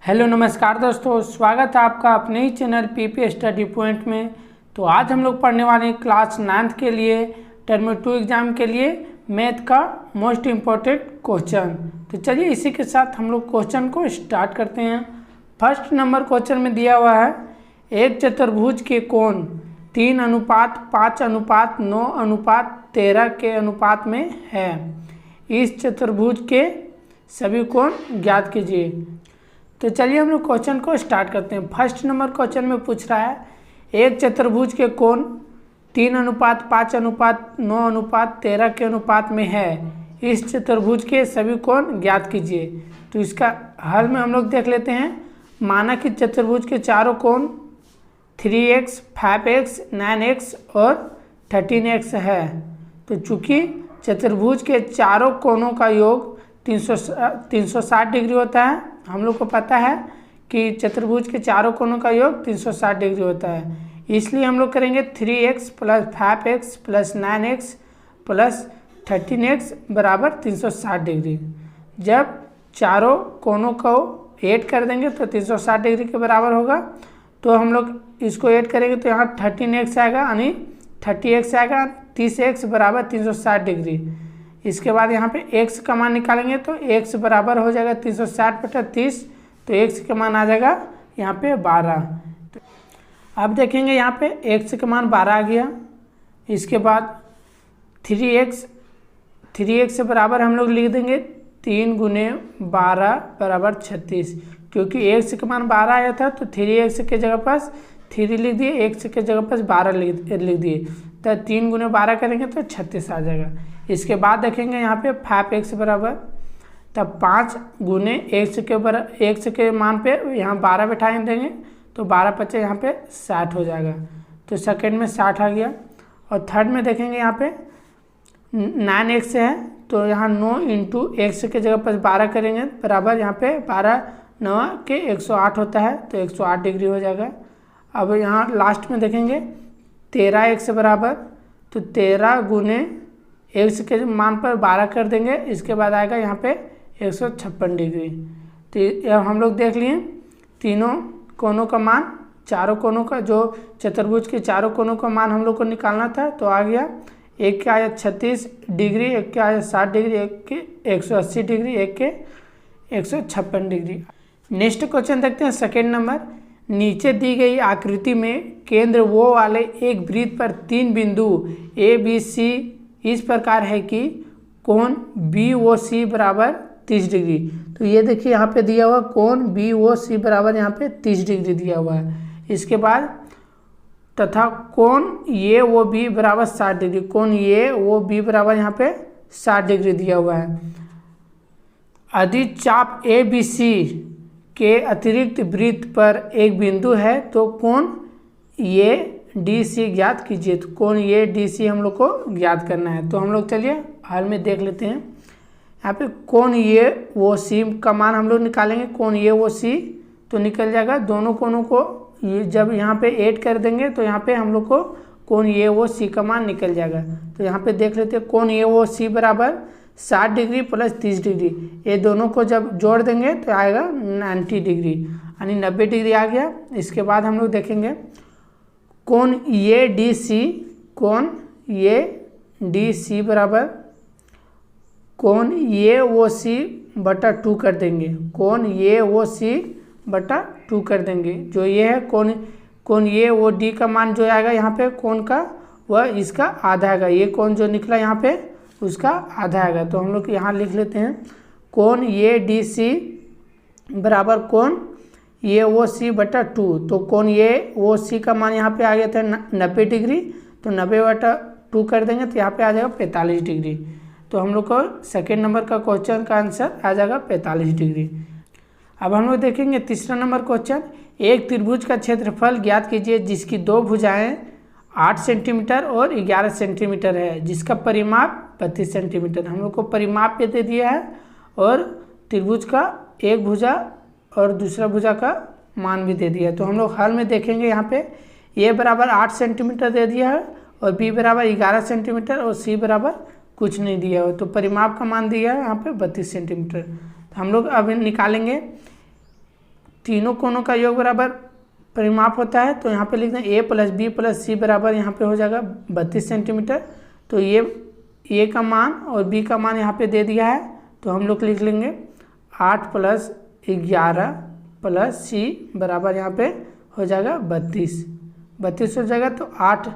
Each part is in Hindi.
हेलो नमस्कार दोस्तों, स्वागत है आपका अपने ही चैनल पीपी स्टडी पॉइंट में। तो आज हम लोग पढ़ने वाले हैं क्लास 9th के लिए टर्म 2 एग्ज़ाम के लिए मैथ का मोस्ट इम्पोर्टेंट क्वेश्चन। तो चलिए इसी के साथ हम लोग क्वेश्चन को स्टार्ट करते हैं। फर्स्ट नंबर क्वेश्चन में दिया हुआ है एक चतुर्भुज के कोण 3:5:9:13 के अनुपात में है। इस चतुर्भुज के सभी कोण ज्ञात कीजिए। तो चलिए हम लोग क्वेश्चन को स्टार्ट करते हैं। फर्स्ट नंबर क्वेश्चन में पूछ रहा है एक चतुर्भुज के कोण 3:5:9:13 के अनुपात में है। इस चतुर्भुज के सभी कोण ज्ञात कीजिए। तो इसका हल में हम लोग देख लेते हैं। माना कि चतुर्भुज के चारों कोण 3x, 5x, 9x और 13x है। तो चूँकि चतुर्भुज के चारों कोणों का योग 360 डिग्री होता है, हम लोग को पता है कि चतुर्भुज के चारों कोणों का योग 360 डिग्री होता है। इसलिए हम लोग करेंगे 3x + 5x + 9x + 13x बराबर 360 डिग्री। जब चारों कोणों को ऐड कर देंगे तो 360 डिग्री के बराबर होगा। तो हम लोग इसको ऐड करेंगे तो यहाँ 13x आएगा, यानी 30x आएगा, 30x बराबर 360 डिग्री। इसके बाद यहाँ पे x का मान निकालेंगे तो x बराबर हो जाएगा 360/30। तो x का मान आ जाएगा यहाँ पे 12। तो अब देखेंगे यहाँ पे x का मान 12 आ गया। इसके बाद 3x से बराबर हम लोग लिख देंगे 3 × 12 = 36। क्योंकि x का मान 12 आया था तो 3x के जगह पर 3 लिख दिए, x के जगह पर 12 लिख दिए। तो 3 × 12 करेंगे तो 36 आ जाएगा। इसके बाद देखेंगे यहाँ पे 5x बराबर, तब 5 × x के मान पे यहाँ 12 बैठा देंगे तो 12×5 यहाँ पे 60 हो जाएगा। तो सेकंड में 60 आ गया। और थर्ड में देखेंगे यहाँ पे 9x है तो यहाँ 9 × x के जगह पर 12 करेंगे बराबर, यहाँ पे 12 9 के 108 होता है तो 108 डिग्री हो जाएगा। अब यहाँ लास्ट में देखेंगे 13x बराबर, तो 13 × x के मान पर 12 कर देंगे। इसके बाद आएगा यहाँ पे 156 डिग्री। तो हम लोग देख लिए तीनों कोणों का मान, चारों कोणों का, जो चतुर्भुज के चारों कोणों का मान हम लोग को निकालना था। तो आ गया, एक के आया 36 डिग्री, एक के आया 60 डिग्री, एक के 180 डिग्री, एक के 156 डिग्री। नेक्स्ट क्वेश्चन देखते हैं सेकेंड नंबर। नीचे दी गई आकृति में केंद्र वो वाले एक वृत्त पर 3 बिंदु A, B, C इस प्रकार है कि कोण BOC बराबर 30 डिग्री। तो ये देखिए यहाँ पे दिया हुआ कोण BOC बराबर यहाँ पे 30 डिग्री दिया हुआ है। इसके बाद तथा कोण AOB बराबर 60 डिग्री, कोण AOB बराबर यहाँ पे 60 डिग्री दिया हुआ है। यदि चाप ABC के अतिरिक्त वृत्त पर एक बिंदु है तो कोण ADC ज्ञात कीजिए। तो कोण ADC हम लोग को ज्ञात करना है। तो हम लोग चलिए हल में देख लेते हैं। यहाँ पे कोण AOC का मान हम लोग निकालेंगे। कोण AOC तो निकल जाएगा, दोनों कोणों को जब यहाँ पे ऐड कर देंगे तो यहाँ पे हम लोग को कोण AOC का मान निकल जाएगा। तो यहाँ पे देख लेते हैं कोण AOC बराबर 60 डिग्री + 30 डिग्री, ये दोनों को जब जोड़ देंगे तो आएगा 90 डिग्री, यानी 90 डिग्री आ गया। इसके बाद हम लोग देखेंगे कोण ADC बराबर कोण AOC/2 कर देंगे। कोण AOC/2 कर देंगे। जो ये है कोण AOD का मान जो आएगा यहाँ पे कोण का, वह इसका आधा आएगा। ये कोण जो निकला यहाँ पे उसका आधा आएगा। तो हम लोग यहाँ लिख लेते हैं कोण ADC बराबर कोण AOC/2। तो कोण AOC का मान यहाँ पे आ गया था 90 डिग्री, तो 90/2 कर देंगे तो यहाँ पे आ जाएगा 45 डिग्री। तो हम लोग को सेकेंड नंबर का क्वेश्चन का आंसर आ जाएगा 45 डिग्री। अब हम लोग देखेंगे तीसरा नंबर क्वेश्चन। एक त्रिभुज का क्षेत्रफल ज्ञात कीजिए जिसकी 2 भुजाएं 8 सेंटीमीटर और 11 सेंटीमीटर है, जिसका परिमाप 32 सेंटीमीटर। हम लोग को परिमाप पे दे दिया है और त्रिभुज का एक भुजा और दूसरा भुजा का मान भी दे दिया है। तो हम लोग हल में देखेंगे यहाँ पे A बराबर 8 सेंटीमीटर दे दिया है और B बराबर 11 सेंटीमीटर और C बराबर कुछ नहीं दिया हो। तो परिमाप का मान दिया है यहाँ पे 32 सेंटीमीटर। तो हम लोग अब निकालेंगे तीनों कोणों का योग बराबर परिमाप होता है, तो यहाँ पे लिख दें a + b + c बराबर यहाँ पे हो जाएगा 32 सेंटीमीटर। तो ये a का मान और b का मान यहाँ पे दे दिया है, तो हम लोग लिख लेंगे 8 + 11 + c बराबर यहाँ पे हो जाएगा 32 हो जाएगा। तो 8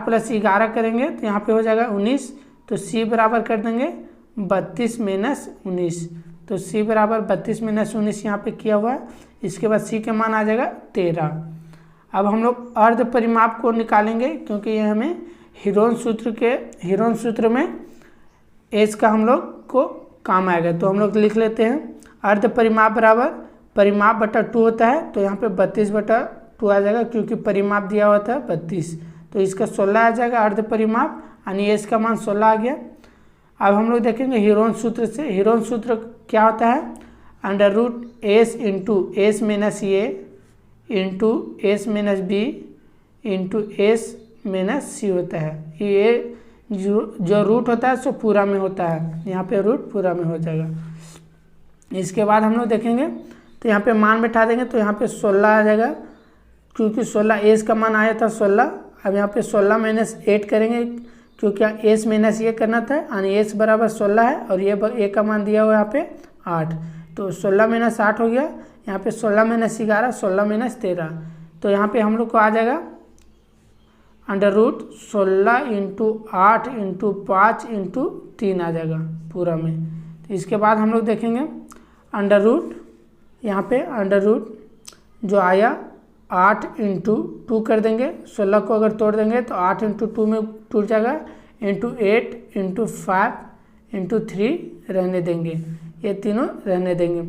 + 11 करेंगे तो यहाँ पे हो जाएगा 19। तो c बराबर कर देंगे 32 - 19। तो c बराबर 32 - 19 यहाँ पे किया हुआ है। इसके बाद c के मान आ जाएगा 13। अब हम लोग अर्ध परिमाप को निकालेंगे, क्योंकि ये हमें हीरोन सूत्र में एस का हम लोग को काम आएगा। तो हम लोग लिख लेते हैं अर्ध परिमाप बराबर परिमाप बटा 2 होता है, तो यहाँ पे 32/2 आ जाएगा, क्योंकि परिमाप दिया हुआ था 32। तो इसका 16 आ जाएगा अर्ध परिमाप, यानी एस का मान 16 आ गया। अब हम लोग देखेंगे हीरोन सूत्र से। हीरोन सूत्र क्या होता है? √s × s - a × s - b × s - c होता है। ये जो रूट होता है सो पूरा में होता है, यहाँ पे रूट पूरा में हो जाएगा। इसके बाद हम लोग देखेंगे तो यहाँ पे मान बैठा देंगे, तो यहाँ पे 16 आ जाएगा, क्योंकि 16 एस का मान आया था 16। अब यहाँ पे 16 - 8 करेंगे, क्योंकि एस - ये करना था, यानी एस बराबर 16 है और ये ए का मान दिया हुआ यहाँ पे 8। तो 16 - 8 हो गया। यहाँ पे 16 - 11 16 - 13। तो यहाँ पे हम लोग को आ जाएगा √16 × 8 × 5 × 3 आ जाएगा पूरा में। तो इसके बाद हम लोग देखेंगे √ यहाँ पे √ जो आया 8 × 2 कर देंगे। 16 को अगर तोड़ देंगे तो 8 × 2 में टूट जाएगा, × 8 × 5 × 3 रहने देंगे, ये तीनों रहने देंगे।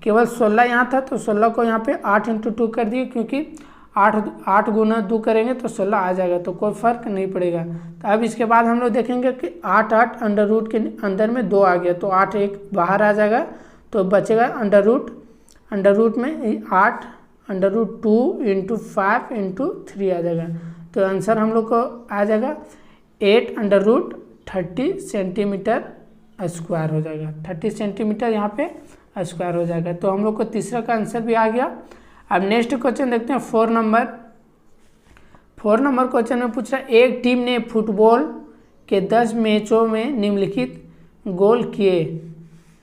केवल 16 यहाँ था, तो 16 को यहाँ पे 8 × 2 कर दिए, क्योंकि 8 गुना 2 करेंगे तो 16 आ जाएगा, तो कोई फर्क नहीं पड़ेगा। तो अब इसके बाद हम लोग देखेंगे कि 8 √ के अंदर में 2 आ गया, तो 8 एक बाहर आ जाएगा, तो बचेगा √ में 8 √2 × 5 × 3 आ जाएगा। तो आंसर हम लोग को आ जाएगा 8 √30 सेंटीमीटर स्क्वायर हो जाएगा। 30 सेंटीमीटर यहाँ पे स्क्वायर हो जाएगा। तो हम लोग को तीसरा का आंसर भी आ गया। अब नेक्स्ट क्वेश्चन देखते हैं 4 नंबर क्वेश्चन में पूछ रहा है, एक टीम ने फुटबॉल के 10 मैचों में निम्नलिखित गोल किए,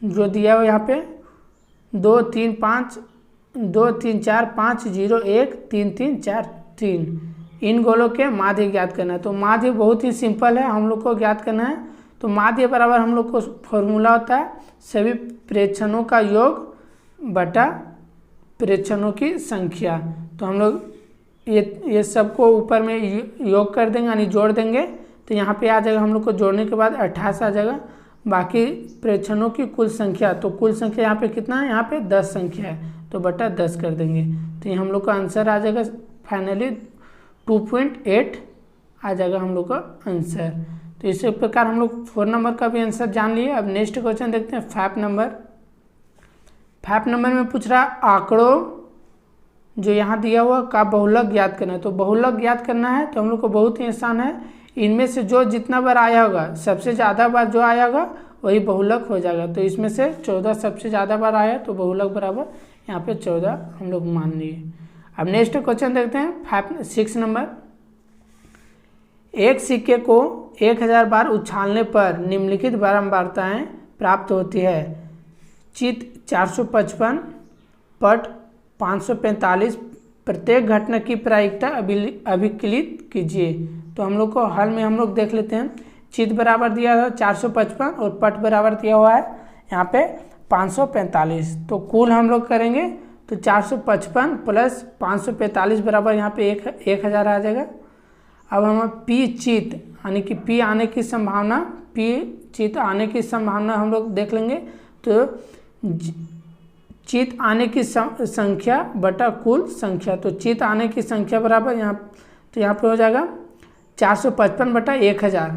जो दिया हुआ यहाँ पे 2 3 5 2 3 4 5 0 1 3 3 4 3। इन गोलों के माध्य ज्ञात करना है। तो माध्य बहुत ही सिंपल है, हम लोग को ज्ञात करना है। तो माध्य बराबर हम लोग को फॉर्मूला होता है सभी प्रेक्षणों का योग बटा प्रेक्षणों की संख्या। तो हम लोग ये सबको ऊपर में योग कर देंगे, यानी जोड़ देंगे, तो यहाँ पे आ जाएगा हम लोग को जोड़ने के बाद 28 आ जाएगा। बाकी प्रेक्षणों की कुल संख्या, तो कुल संख्या यहाँ पे कितना है? यहाँ पे 10 संख्या है, तो बटा 10 कर देंगे। तो ये हम लोग का आंसर आ जाएगा फाइनली 2.8 आ जाएगा हम लोग का आंसर। तो इसी प्रकार हम लोग 4 नंबर का भी आंसर जान लिए। अब नेक्स्ट क्वेश्चन देखते हैं 5 नंबर में पूछ रहा है आंकड़ों जो यहाँ दिया हुआ का बहुलक ज्ञात करना है। तो बहुलक ज्ञात करना है तो हम लोग को बहुत ही आसान है, इनमें से जो जितना बार आया होगा, सबसे ज़्यादा बार जो आया होगा वही बहुलक हो जाएगा। तो इसमें से 14 सबसे ज़्यादा बार आया, तो बहुलक बराबर यहाँ पे 14 हम लोग मान लिए। अब नेक्स्ट क्वेश्चन देखते हैं 6 नंबर। एक सिक्के को 1000 बार उछालने पर निम्नलिखित बारंबारताएं प्राप्त होती है। चित 455, पट 545, प्रत्येक घटना की प्रायिकता अभिकलित कीजिए। तो हम लोग को हल में हम लोग देख लेते हैं। चित बराबर दिया है 455 और पट बराबर दिया हुआ है यहाँ पे 545। तो कुल हम लोग करेंगे तो 455 + 545 बराबर यहाँ पे 1000 आ जाएगा। अब हम पी चित यानी कि पी आने की संभावना, पी चित आने की संभावना हम लोग देख लेंगे। तो चित आने की संख्या बटा कुल संख्या, तो चित आने की संख्या बराबर यहाँ पे हो जाएगा 455 बटा 1000।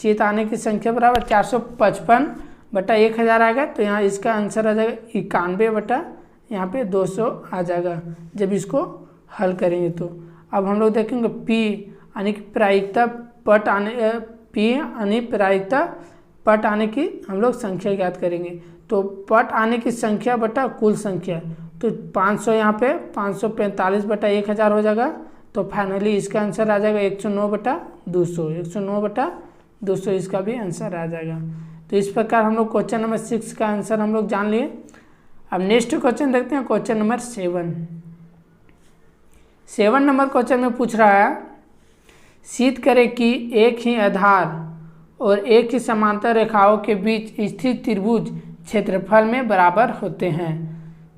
चित आने की संख्या बराबर 455 बटा 1000 आएगा। तो यहाँ इसका आंसर आ जाएगा 91 बटा यहाँ पे 200 आ जाएगा जब इसको हल करेंगे। तो अब हम लोग देखेंगे पी यानी कि प्रायिकता पट आने, पी यानी प्रायिकता पट आने की हम लोग संख्या ज्ञात करेंगे। तो पट आने की संख्या बटा कुल संख्या, तो 500 यहाँ पे 545/1000 हो जाएगा। तो फाइनली इसका आंसर आ जाएगा 109/200, 109/200 इसका भी आंसर आ जाएगा। तो इस प्रकार हम लोग क्वेश्चन नंबर 6 का आंसर हम लोग जान लिए। अब नेक्स्ट क्वेश्चन देखते हैं, क्वेश्चन नंबर 7 नंबर क्वेश्चन में पूछ रहा है, सिद्ध करें कि एक ही आधार और एक ही समांतर रेखाओं के बीच स्थित त्रिभुज क्षेत्रफल में बराबर होते हैं।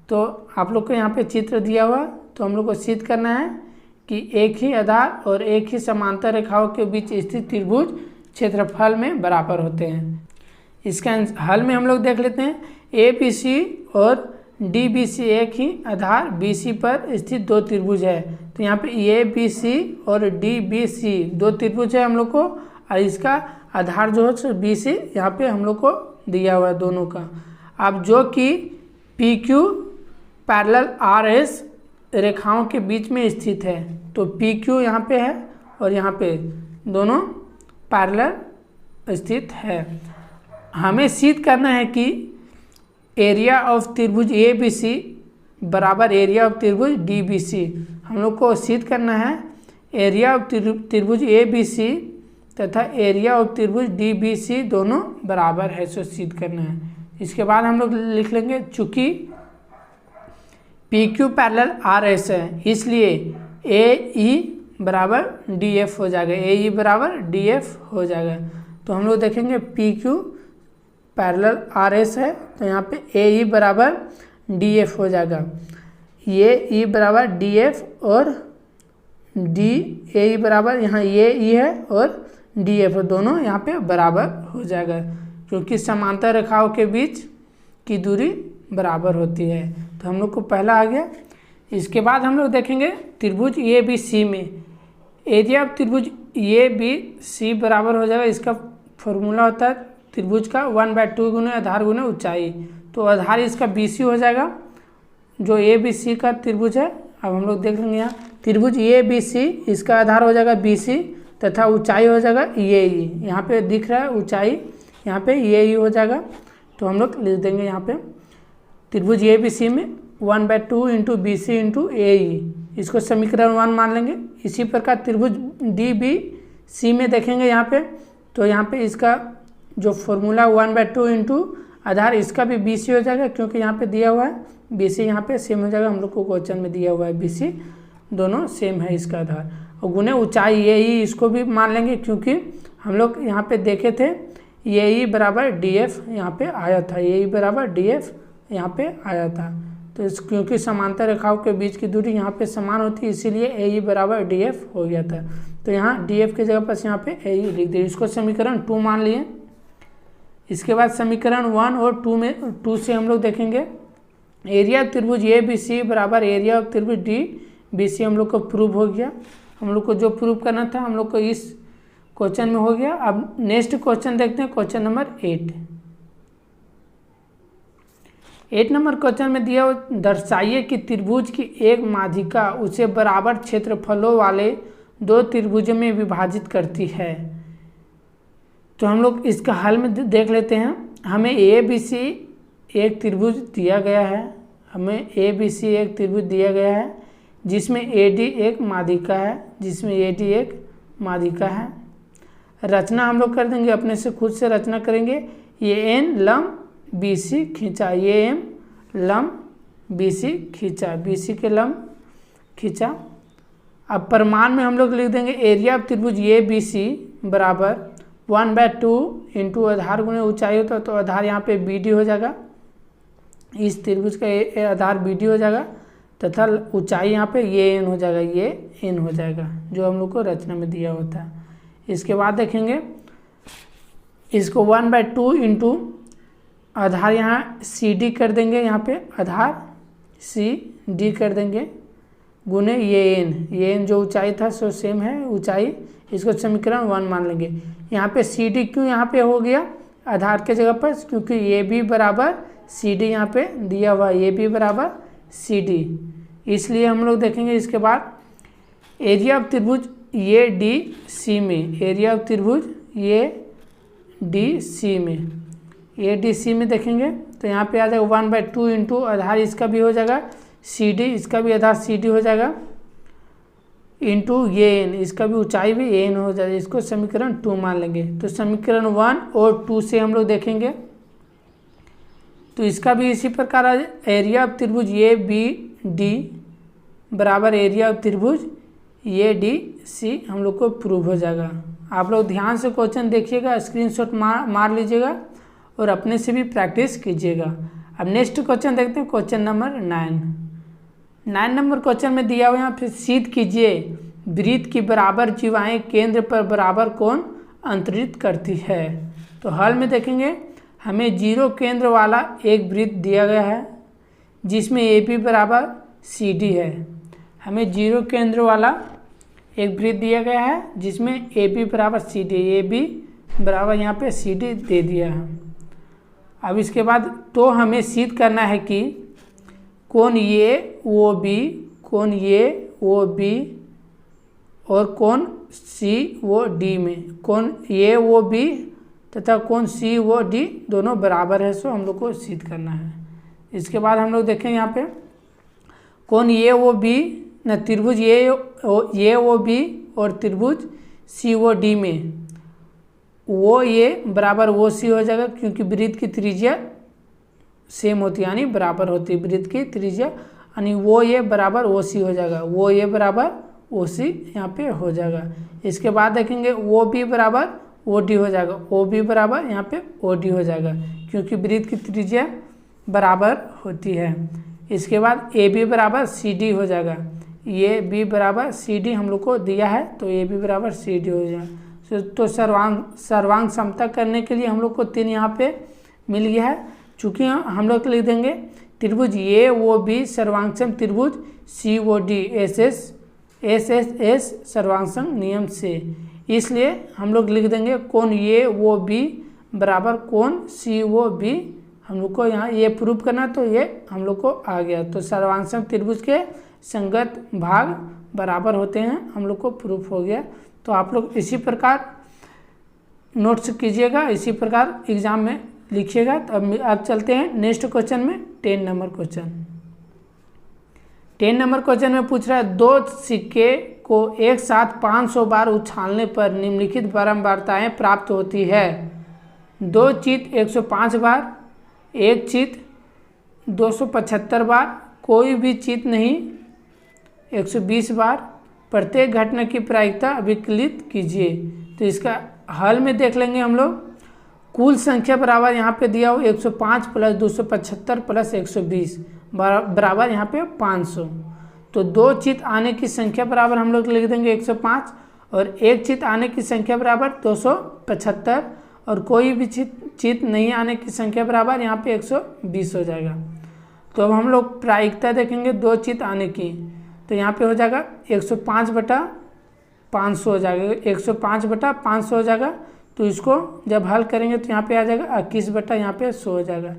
तो आप लोग को यहाँ पे चित्र दिया हुआ, तो हम लोग को सिद्ध करना है कि एक ही आधार और एक ही समांतर रेखाओं के बीच स्थित त्रिभुज क्षेत्रफल में बराबर होते हैं। इसका हल में हम लोग देख लेते हैं, ABC और DBC एक ही आधार BC पर स्थित दो त्रिभुज है। तो यहाँ पे ABC और DBC दो त्रिभुज है हम लोग को, और इसका आधार जो है BC यहाँ पे हम लोग को दिया हुआ है दोनों का। अब जो कि PQ पैरेलल RS रेखाओं के बीच में स्थित है, तो PQ यहाँ पे है और यहाँ पे दोनों पैरेलल स्थित है। हमें सिद्ध करना है कि एरिया ऑफ त्रिभुज ABC बराबर एरिया ऑफ त्रिभुज DBC। हम लोग को सिद्ध करना है एरिया ऑफ त्रिभुज ABC तथा एरिया ऑफ त्रिभुज DBC दोनों बराबर है, सो सिद्ध करना है। इसके बाद हम लोग लिख लेंगे, चूँकि PQ पैरेलल RS है इसलिए AE बराबर DF हो जाएगा, AE बराबर DF हो जाएगा। तो हम लोग देखेंगे PQ पैरेलल RS है, तो यहाँ पे AE बराबर DF हो जाएगा। ये E बराबर DF और AE बराबर यहाँ ये E है और DF दोनों यहाँ पे बराबर हो जाएगा, क्योंकि समांतर रेखाओं के बीच की दूरी बराबर होती है। तो हम लोग को पहला आ गया। इसके बाद हम लोग देखेंगे त्रिभुज ABC में एरिया ऑफ त्रिभुज ABC बराबर हो जाएगा, इसका फॉर्मूला होता है त्रिभुज का 1/2 गुने आधार गुने ऊंचाई। तो आधार इसका BC हो जाएगा, जो ABC का त्रिभुज है। अब हम लोग देख लेंगे यहाँ त्रिभुज ABC, इसका आधार हो जाएगा BC तथा ऊंचाई हो जाएगा AE। यहाँ पे दिख रहा है ऊंचाई, यहाँ पे AE हो जाएगा। तो हम लोग लिख देंगे यहाँ पे त्रिभुज ABC में 1/2 इंटू BC इंटू AE, इसको समीकरण 1 मान लेंगे। इसी प्रकार त्रिभुज DBC में देखेंगे यहाँ पे, तो यहाँ पे इसका जो फॉर्मूला 1/2 इंटू आधार इसका भी BC हो जाएगा, क्योंकि यहाँ पे दिया हुआ है BC, यहाँ पे सेम हो जाएगा। हम लोग को क्वेश्चन में दिया हुआ है BC, दोनों सेम है इसका आधार। और गुने ऊंचाई AE इसको भी मान लेंगे, क्योंकि हम लोग यहाँ पे देखे थे AE बराबर DF यहाँ पे आया था, AE बराबर DF यहाँ पे आया था। तो इस क्योंकि समांतर रेखाओं के बीच की दूरी यहाँ पे समान होती है, इसीलिए AE बराबर DF हो गया था। तो यहाँ DF की जगह पर यहाँ पे AE लिख दिए, इसको समीकरण 2 मान लिए। इसके बाद समीकरण 1 और 2 से हम लोग देखेंगे एरिया त्रिभुज ABC बराबर एरिया ऑफ त्रिभुज DBC हम लोग को प्रूव हो गया। हम लोग को जो प्रूव करना था हम लोग को इस क्वेश्चन में हो गया। अब नेक्स्ट क्वेश्चन देखते हैं, क्वेश्चन नंबर 8 नंबर क्वेश्चन में दिया दर्शाइए कि त्रिभुज की एक माध्यिका उसे बराबर क्षेत्रफलों वाले दो त्रिभुजों में विभाजित करती है। तो हम लोग इसका हल में देख लेते हैं। हमें ABC एक त्रिभुज दिया गया है, हमें ABC एक त्रिभुज दिया गया है जिसमें AD एक माध्यिका है, जिसमें AD एक माध्यिका है। रचना हम लोग कर देंगे, अपने से खुद से रचना करेंगे। ये N लंब BC खींचा, ये M लंब BC खींचा, BC के लंब खींचा। अब परिमाण में हम लोग लिख देंगे एरिया ऑफ त्रिभुज ABC बराबर 1/2 इंटू आधार गुणे ऊंचाई होता है, तो आधार यहाँ पे BD हो जाएगा, इस त्रिभुज का आधार BD हो जाएगा तथा ऊंचाई यहाँ पे ये N हो जाएगा, ये N हो जाएगा जो हम लोग को रचना में दिया होता है। इसके बाद देखेंगे इसको 1/2 इंटू आधार यहाँ CD कर देंगे, यहाँ पे आधार CD कर देंगे गुने ये N जो ऊंचाई था सो सेम है ऊंचाई, इसको समीकरण 1 मान लेंगे। यहाँ पे CD क्यों यहाँ पे हो गया आधार के जगह पर, क्योंकि ये भी बराबर CD यहाँ पे दिया हुआ, ये भी बराबर CD, इसलिए हम लोग देखेंगे। इसके बाद एरिया ऑफ त्रिभुज ये DC में, एरिया ऑफ त्रिभुज ये DC में, ये DC में देखेंगे तो यहाँ पे आ जाएगा 1/2 इंटू आधार इसका भी हो जाएगा CD, इसका भी आधार CD हो जाएगा, इंटू ये n, इसका भी ऊंचाई भी n हो जाएगा। इसको समीकरण 2 मान लेंगे। तो समीकरण 1 और 2 से हम लोग देखेंगे तो इसका भी इसी प्रकार एरिया ऑफ त्रिभुज ABD बराबर एरिया ऑफ त्रिभुज ADC हम लोग को प्रूव हो जाएगा। आप लोग ध्यान से क्वेश्चन देखिएगा, स्क्रीनशॉट मार लीजिएगा और अपने से भी प्रैक्टिस कीजिएगा। अब नेक्स्ट क्वेश्चन देखते हैं, क्वेश्चन नंबर 9 नंबर क्वेश्चन में दिया हुआ है, फिर सिद्ध कीजिए वृत्त की बराबर जीवाएं केंद्र पर बराबर कोण अंतरित करती है। तो हल में देखेंगे हमें 0 केंद्र वाला एक वृत्त दिया गया है जिसमें AB बराबर CD है। हमें 0 केंद्र वाला एक वृत्त दिया गया है जिसमें AB बराबर CD, AB बराबर यहाँ पे CD दे दिया है। अब इसके बाद तो हमें सिद्ध करना है कि कोण AOB, कोण AOB और कोण COD में, कोण AOB तथा कोण COD दोनों बराबर है, सो हम लोग को सिद्ध करना है। इसके बाद हम लोग देखें यहाँ पे कोण AOB न त्रिभुज AOB और त्रिभुज COD में OA बराबर OC हो जाएगा, क्योंकि वृत्त की त्रिज्या सेम होती है यानी बराबर होती है। वृत्त की त्रिज्या यानी OA बराबर OC हो जाएगा, OA बराबर OC यहाँ पे हो जाएगा। इसके बाद देखेंगे OB बराबर OD हो जाएगा, OB बराबर यहाँ पे OD हो जाएगा, क्योंकि वृत्त की त्रिज्या बराबर होती है। इसके बाद AB बराबर CD हो जाएगा, ये B बराबर CD हम लोग को दिया है तो AB बराबर CD हो जाएगा। तो सर्वांग समता करने के लिए हम लोग को 3 यहाँ पे मिल गया है। चूँकि हम लोग लिख देंगे त्रिभुज AOB सर्वांगसम त्रिभुज COD SSS सर्वांगसम नियम से, इसलिए हम लोग लिख देंगे कोण AOB बराबर कोण COB। हम लोग को यहाँ ये प्रूव करना तो ये हम लोग को आ गया। तो सर्वांगसम त्रिभुज के संगत भाग बराबर होते हैं, हम लोग को प्रूफ हो गया। तो आप लोग इसी प्रकार नोट्स कीजिएगा, इसी प्रकार एग्जाम में लिखिएगा। तो अब चलते हैं नेक्स्ट क्वेश्चन में, 10 नंबर क्वेश्चन। 10 नंबर क्वेश्चन में पूछ रहा है 2 सिक्के को एक साथ 500 बार उछालने पर निम्नलिखित बारंबारताएं प्राप्त होती है। 2 चित 105 बार, एक चित 275 बार, कोई भी चित नहीं 120 बार। प्रत्येक घटना की प्रायिकता अभिकलित कीजिए। तो इसका हल में देख लेंगे हम लोग। कुल संख्या बराबर यहाँ पे दिया हो 105 प्लस 275 प्लस 120 बराबर यहाँ पे 500। तो 2 चित आने की संख्या बराबर हम लोग लिख देंगे 105 और एक चित आने की संख्या बराबर 275 और कोई भी चित नहीं आने की संख्या बराबर यहाँ पे 120 हो जाएगा। तो अब हम लोग प्रायिकता देखेंगे 2 चित आने की, तो यहाँ पे हो जाएगा 105/500 हो जाएगा, 105/500 हो जाएगा। तो इसको जब हल करेंगे तो यहाँ पे आ जाएगा 21 यहाँ पे 100 हो जाएगा।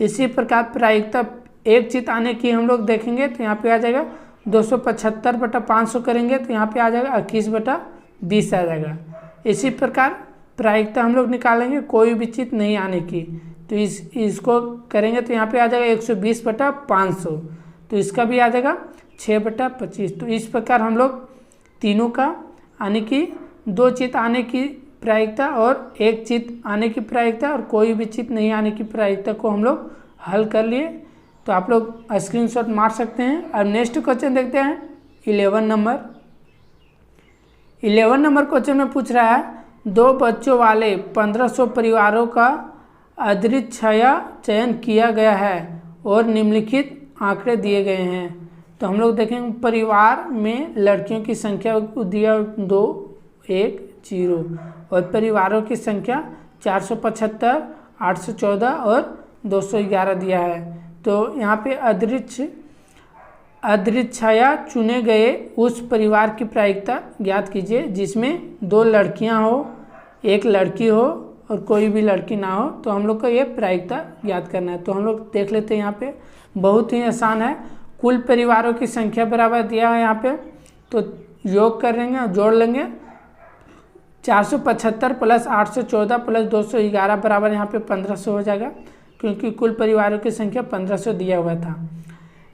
इसी प्रकार प्रायिकता एक चित आने की हम लोग देखेंगे तो यहाँ पे आ जाएगा 275/500 करेंगे तो यहाँ पे आ जाएगा 21/20 आ जाएगा। इसी प्रकार प्रायिकता हम लोग निकालेंगे कोई भी चित नहीं आने की, तो इसको करेंगे तो यहाँ पे आ जाएगा 120/500, तो इसका भी आ जाएगा 6/25। तो इस प्रकार हम लोग तीनों का आने की 2 चित आने की प्रायिकता और एक चित आने की प्रायिकता और कोई भी चित नहीं आने की प्रायिकता को हम लोग हल कर लिए। तो आप लोग स्क्रीनशॉट मार सकते हैं। अब नेक्स्ट क्वेश्चन देखते हैं 11 नंबर। 11 नंबर क्वेश्चन में पूछ रहा है 2 बच्चों वाले 1500 परिवारों का अदृच्छया चयन किया गया है और निम्नलिखित आंकड़े दिए गए हैं। तो हम लोग देखेंगे परिवार में लड़कियों की संख्या दिया 2, 1, 0 और परिवारों की संख्या 475, 814 और 211 दिया है। तो यहाँ पे अदृच्छया चुने गए उस परिवार की प्रायिकता ज्ञात कीजिए जिसमें 2 लड़कियाँ हो, 1 लड़की हो और कोई भी लड़की ना हो। तो हम लोग को ये प्रायिकता ज्ञात करना है। तो हम लोग देख लेते हैं, यहाँ पे बहुत ही आसान है। कुल परिवारों की संख्या बराबर दिया है यहाँ पे, तो योग कर लेंगे, जोड़ लेंगे 475 प्लस 814 प्लस 211 बराबर यहाँ पे 1500 हो जाएगा, क्योंकि कुल परिवारों की संख्या 1500 दिया हुआ था।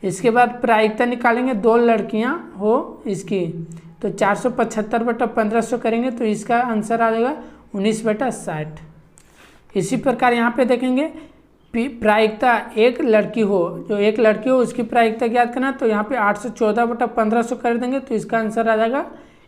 इसके बाद प्रायिकता निकालेंगे, 2 लड़कियां हो इसकी, तो 475/1500 करेंगे तो इसका आंसर आ जाएगा 19/60। इसी प्रकार यहाँ पे देखेंगे प्रायिकता एक लड़की हो, जो एक लड़की हो उसकी प्रायिकता ज्ञात करना, तो यहाँ पे 814/1500 कर देंगे तो इसका आंसर आ जाएगा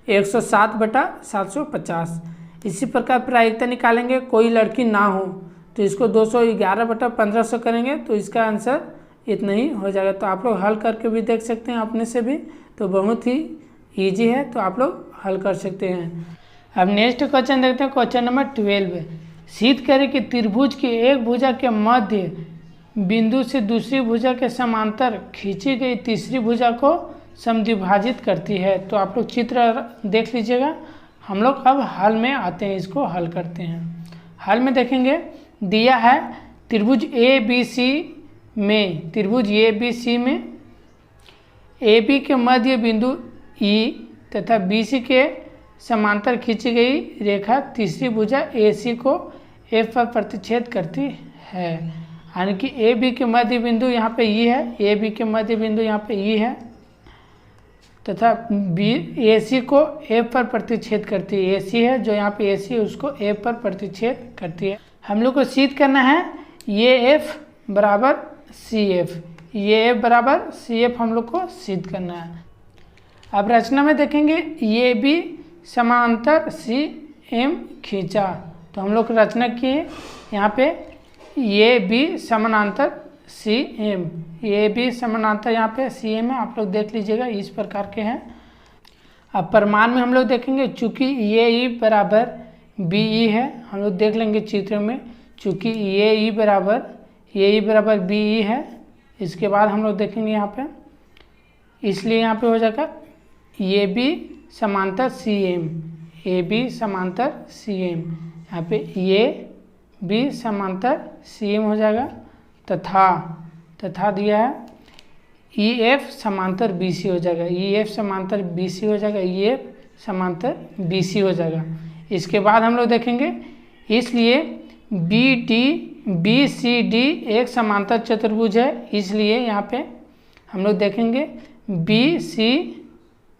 107/750। इसी प्रकार प्रायिकता निकालेंगे, कोई लड़की ना हो तो इसको 211/1500 करेंगे तो इसका आंसर इतना ही हो जाएगा। तो आप लोग हल करके भी देख सकते हैं अपने से भी, तो बहुत ही ईजी है, तो आप लोग हल कर सकते हैं। अब नेक्स्ट क्वेश्चन देखते हैं, क्वेश्चन नंबर 12। सिद्ध करें कि त्रिभुज की एक भुजा के मध्य बिंदु से दूसरी भुजा के समांतर खींची गई तीसरी भुजा को समद्विभाजित करती है। तो आप लोग चित्र देख लीजिएगा। हम लोग अब हल में आते हैं, इसको हल करते हैं। हल में देखेंगे, दिया है त्रिभुज ABC में, त्रिभुज ABC में AB के मध्य बिंदु E तथा BC के समांतर खींची गई रेखा तीसरी भुजा AC को F पर प्रतिच्छेद करती है। यानी कि AB के मध्य बिंदु यहाँ पे E है, AB के मध्य बिंदु यहाँ पे E है तथा AC को F पर प्रतिच्छेद करती है। AC है जो यहाँ पे AC है उसको F पर प्रतिच्छेद करती है। हम लोग को सिद्ध करना है ये F बराबर CF, ये F बराबर CF हम लोग को सिद्ध करना है। अब रचना में देखेंगे, ये भी समांतर CM खींचा, तो हम लोग रचना किए यहाँ पे ये भी समानांतर CM, ये भी समानांतर यहाँ पे CM है, आप लोग देख लीजिएगा इस प्रकार के हैं। अब परिमाण में हम लोग देखेंगे, चूँकि ये E बराबर BE है, हम लोग देख लेंगे चित्र में, चूँकि ये E बराबर BE है। इसके बाद हम लोग देखेंगे यहाँ पे, इसलिए यहाँ पे हो जाएगा ये भी समांतर CM, ये भी समांतर CM, यहाँ पे ये भी समांतर CM हो जाएगा तथा दिया है EF समांतर BC हो जाएगा, EF समांतर BC हो जाएगा, EF समांतर BC हो जाएगा। इसके बाद हम लोग देखेंगे, इसलिए BCD एक समांतर चतुर्भुज है, इसलिए यहाँ पे हम लोग देखेंगे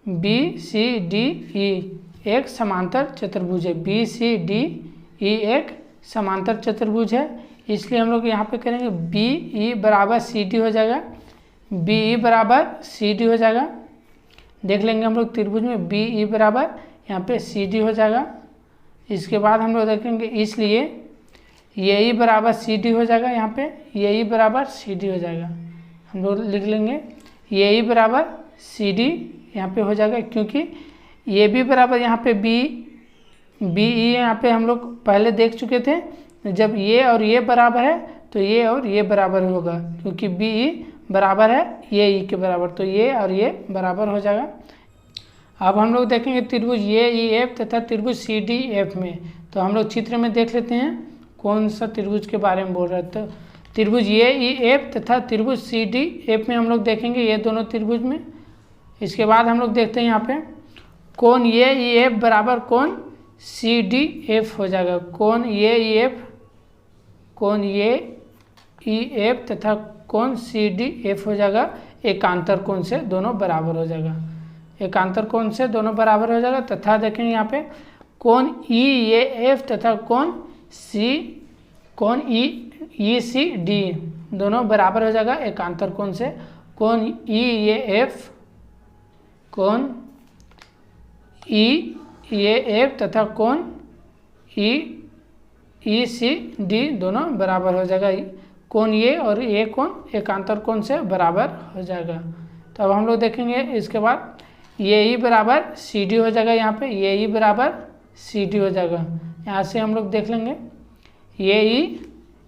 BCDE एक समांतर चतुर्भुज है, BCDE एक समांतर चतुर्भुज है, इसलिए हम लोग यहाँ पे करेंगे BE बराबर CD हो जाएगा, BE बराबर CD हो जाएगा। देख लेंगे हम लोग त्रिभुज में BE बराबर यहाँ पे CD हो जाएगा। इसके बाद हम लोग देखेंगे, इसलिए ये E बराबर CD हो जाएगा, यहाँ पे ये E बराबर CD हो जाएगा। हम लोग लिख लेंगे ये E बराबर CD यहाँ पे हो जाएगा, क्योंकि ये भी बराबर यहाँ पे BE यहाँ पे हम लोग पहले देख चुके थे, जब ये और ये बराबर है तो ये और ये बराबर होगा, क्योंकि BE बराबर है ये E के बराबर, तो ये और ये बराबर हो जाएगा। अब हम लोग देखेंगे त्रिभुज ये EF तथा त्रिभुज CDF में, तो हम लोग चित्र में देख लेते हैं कौन सा त्रिभुज के बारे में बोल रहे थे। त्रिभुज ये EF तथा त्रिभुज CDF में हम लोग देखेंगे ये दोनों त्रिभुज में। इसके बाद हम लोग देखते हैं यहाँ पे कोण ये EF बराबर कोण CDF हो जाएगा, कोण ये EF तथा कोण CDF हो जाएगा, एकांतर कोण से दोनों बराबर हो जाएगा, एकांतर कोण से दोनों बराबर हो जाएगा। तथा देखेंगे यहाँ पे कोण EAF तथा कोण ECD दोनों बराबर हो जाएगा एकांतर कोण से, कोण EAF तथा कोण ECD दोनों बराबर हो जाएगा, कोण ये और ये कोण एकांतर कोण से बराबर हो जाएगा। तो अब हम लोग देखेंगे, इसके बाद ये E बराबर CD हो जाएगा, यहाँ पे ये E बराबर CD हो जाएगा। यहाँ से हम लोग देख लेंगे ये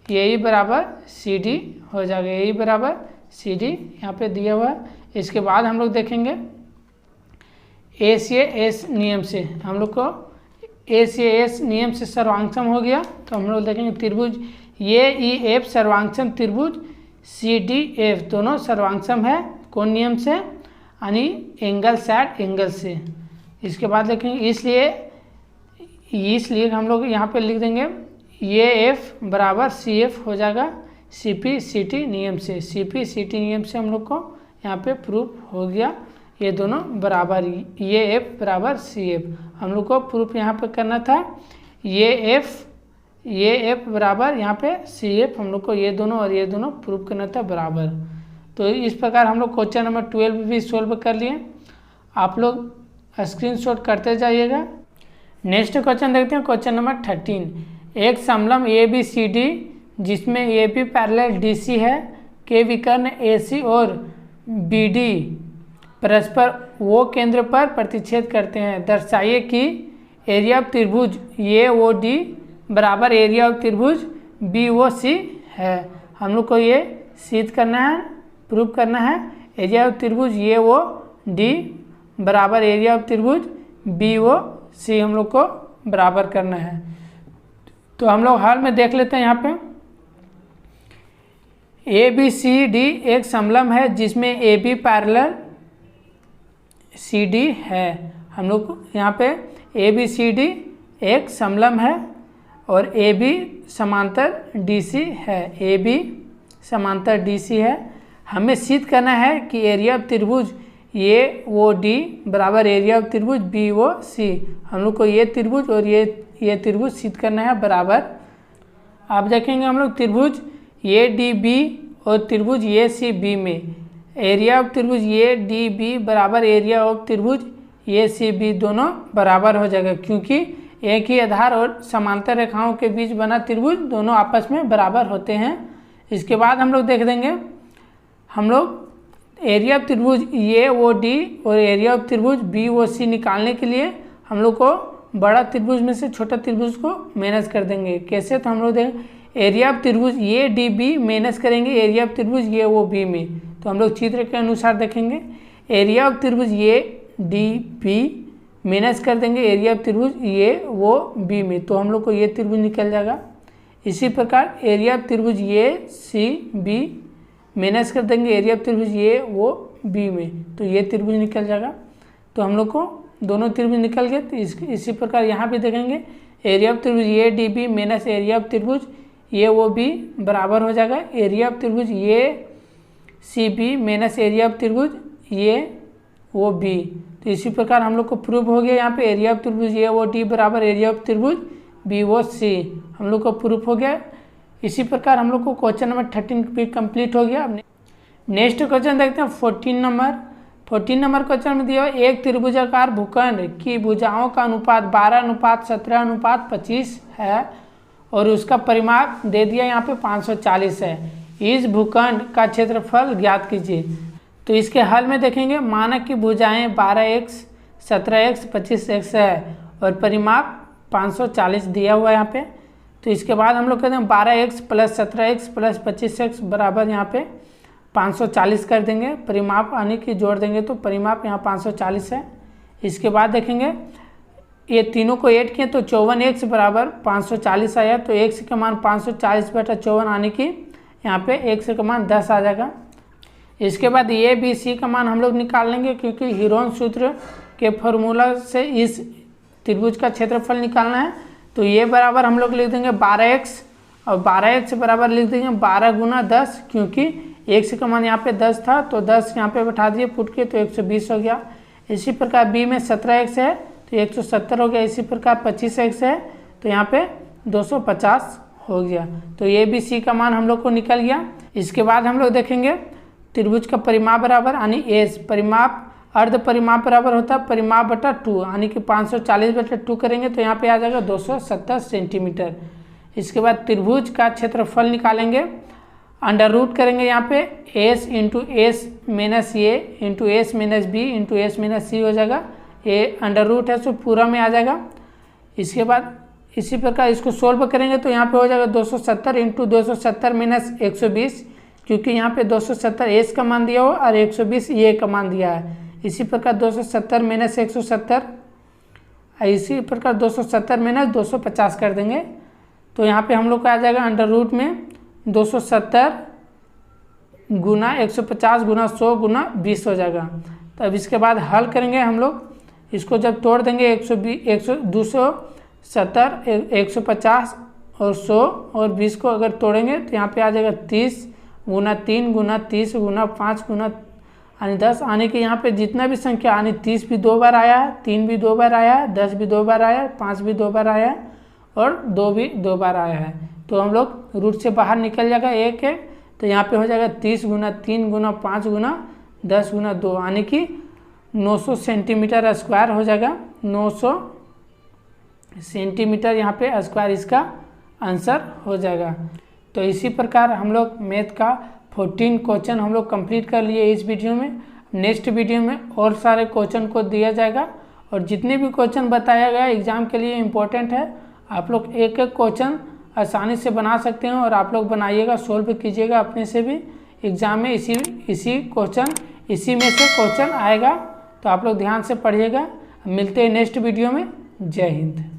E बराबर CD हो जाएगा, ये E बराबर CD यहाँ पे दिया हुआ है। इसके बाद हम लोग देखेंगे ACAS नियम से, हम लोग को ACAS नियम से सर्वांगसम हो गया, तो हम लोग देखेंगे त्रिभुज ये EF सर्वांगसम त्रिभुज CDF दोनों सर्वांगसम है कौन नियम से, यानी एंगल साइड एंगल से। इसके बाद देखेंगे, इसलिए हम लोग यहाँ पे लिख देंगे ये F बराबर CF हो जाएगा CPCT नियम से, CPCT नियम से हम लोग को यहाँ पे प्रूफ हो गया, ये दोनों बराबर, ये एफ बराबर सी एफ। हम लोग को प्रूफ यहाँ पे करना था ये एफ बराबर यहाँ पे सी एफ, हम लोग को ये दोनों और ये दोनों प्रूफ करना था बराबर। तो इस प्रकार हम लोग क्वेश्चन नंबर 12 भी सोल्व कर लिए। आप लोग स्क्रीनशॉट करते जाइएगा। नेक्स्ट क्वेश्चन देखते हैं, क्वेश्चन नंबर 13। एक समलंब ए बी सी डी जिसमें A B parallel D C है के विकर्ण ए सी और बी डी परस्पर वो केंद्र पर प्रतिच्छेद करते हैं। दर्शाइए कि एरिया ऑफ त्रिभुज ए ओ डी बराबर एरिया ऑफ त्रिभुज बी ओ सी है। हम लोग को ये सिद्ध करना है, प्रूव करना है। एरिया ऑफ त्रिभुज ए ओ डी बराबर एरिया ऑफ त्रिभुज बी ओ सी हम लोग को बराबर करना है। तो हम लोग हाल में देख लेते हैं। यहाँ पे ए बी सी डी एक समलंब है जिसमें A B parallel C D है। हम लोग यहाँ पे ए बी सी डी एक समलंब है और ए बी समांतर डी सी है, ए बी समांतर डी सी है। हमें सिद्ध करना है कि एरिया ऑफ त्रिभुज ए ओ डी बराबर एरिया ऑफ त्रिभुज बी ओ सी। हम लोग को ये त्रिभुज और ये त्रिभुज सिद्ध करना है बराबर। आप देखेंगे हम लोग त्रिभुज ए डी बी और त्रिभुज ए सी बी में एरिया ऑफ त्रिभुज ए डी बी बराबर एरिया ऑफ त्रिभुज ए सी बी दोनों बराबर हो जाएगा, क्योंकि एक ही आधार और समांतर रेखाओं के बीच बना त्रिभुज दोनों आपस में बराबर होते हैं। इसके बाद हम लोग देख देंगे, हम लोग एरिया ऑफ त्रिभुज ए ओ डी और एरिया ऑफ त्रिभुज बी ओ सी निकालने के लिए हम लोग को बड़ा त्रिभुज में से छोटा त्रिभुज को माइनस कर देंगे। कैसे? तो हम लोग देखें एरिया ऑफ त्रिभुज ए डी बी माइनस करेंगे एरिया ऑफ त्रिभुज ए ओ बी में। तो हम लोग चित्र के अनुसार देखेंगे, एरिया ऑफ त्रिभुज ए डी बी माइनस कर देंगे एरिया ऑफ त्रिभुज ए ओ बी में, तो हम लोग को ये त्रिभुज निकल जाएगा। इसी प्रकार एरिया ऑफ त्रिभुज ए सी बी माइनस कर देंगे एरिया ऑफ त्रिभुज ए ओ बी में, तो ये त्रिभुज निकल जाएगा। तो हम लोग को दोनों त्रिभुज निकल गए। तो इसी प्रकार यहाँ भी देखेंगे एरिया ऑफ त्रिभुज A D B minus area of त्रिभुज ए ओ बी बराबर हो जाएगा एरिया ऑफ त्रिभुज A C B minus area of त्रिभुज ए ओ बी। तो इसी प्रकार हम लोग को प्रूव हो गया यहाँ पे एरिया ऑफ त्रिभुज ए ओ डी बराबर एरिया ऑफ त्रिभुज बी ओ सी हम लोग को प्रूफ हो गया। इसी प्रकार हम लोग को क्वेश्चन नंबर 13 भी कंप्लीट हो गया। नेक्स्ट क्वेश्चन देखते हैं 14 नंबर क्वेश्चन में दिया हुआ एक त्रिभुजाकार भूखंड की भुजाओं का अनुपात 12:17:25 है और उसका परिमाप दे दिया यहाँ पे 540 है। इस भूखंड का क्षेत्रफल ज्ञात कीजिए। तो इसके हल में देखेंगे, मानक की भुजाएं 12x 17x 25x है और परिमाप 540 दिया हुआ है यहाँ पे। तो इसके बाद हम लोग कहते हैं 12x + 17x + 25x बराबर यहाँ पे 540 कर देंगे, परिमाप आने की जोड़ देंगे तो परिमाप यहाँ 540 है। इसके बाद देखेंगे ये तीनों को ऐड किए तो 54x बराबर 540 आया, तो x का मान 540/54 आने की यहाँ पे x का मान 10 आ जाएगा। इसके बाद ए बी सी का मान हम लोग निकाल लेंगे, क्योंकि हीरोन सूत्र के फॉर्मूला से इस त्रिभुज का क्षेत्रफल निकालना है। तो ये बराबर हम लोग लिख देंगे 12x और 12x बराबर लिख देंगे 12 × 10, क्योंकि x का मान यहाँ पे 10 था तो 10 यहाँ पे बैठा दिए पुट के, तो 120 हो गया। इसी प्रकार b में 17x है तो 170 हो गया। इसी प्रकार 25x है तो यहाँ पे 250 हो गया। तो ए बी सी का मान हम लोग को निकल गया। इसके बाद हम लोग देखेंगे त्रिभुज का परिमाप बराबर यानी एस, परिमाप अर्ध परिमाप बराबर होता है परिमाप बटा 2, यानी कि 540/2 करेंगे तो यहाँ पे आ जाएगा 270 सेंटीमीटर। इसके बाद त्रिभुज का क्षेत्रफल निकालेंगे, अंडर रूट करेंगे यहाँ पे s × s - a × s - b × s - c हो जाएगा। ये अंडर रूट है तो पूरा में आ जाएगा। इसके बाद इसी प्रकार इसको सोल्व करेंगे तो यहाँ पे हो जाएगा 270 × 270 - 120, क्योंकि यहाँ पे 270 s का मान दिया हो और 120 a का मान दिया है। इसी प्रकार 270 - 170, इसी प्रकार 270 - 250 कर देंगे तो यहाँ पे हम लोग का आ जाएगा अंडर रूट में 270 × 150 × 100 × 20 हो जाएगा। तब इसके बाद हल करेंगे हम लोग, इसको जब तोड़ देंगे 270 150 और 100 और 20 को अगर तोड़ेंगे तो यहाँ पे आ जाएगा 30 × 3 × 30 × 5 × यानी 10 आने के यहाँ पे जितना भी संख्या यानी 30 भी 2 बार आया है, 3 भी 2 बार आया है, 10 भी 2 बार आया है, 5 भी 2 बार आया है और 2 भी 2 बार आया है। तो हम लोग रूट से बाहर निकल जाएगा 1 है, तो यहाँ पे हो जाएगा 30 गुना 3 गुना 5 गुना 10 गुना 2 यानी कि 900 सेंटीमीटर स्क्वायर हो जाएगा। 900 सेंटीमीटर यहाँ पे स्क्वायर इसका आंसर हो जाएगा। तो इसी प्रकार हम लोग मैथ का 14 क्वेश्चन हम लोग कंप्लीट कर लिए इस वीडियो में। नेक्स्ट वीडियो में और सारे क्वेश्चन को दिया जाएगा और जितने भी क्वेश्चन बताया गया एग्जाम के लिए इम्पोर्टेंट है, आप लोग एक एक क्वेश्चन आसानी से बना सकते हैं और आप लोग बनाइएगा, सोल्व कीजिएगा अपने से भी। एग्जाम में इसी में से क्वेश्चन आएगा, तो आप लोग ध्यान से पढ़िएगा। मिलते हैं नेक्स्ट वीडियो में। जय हिंद।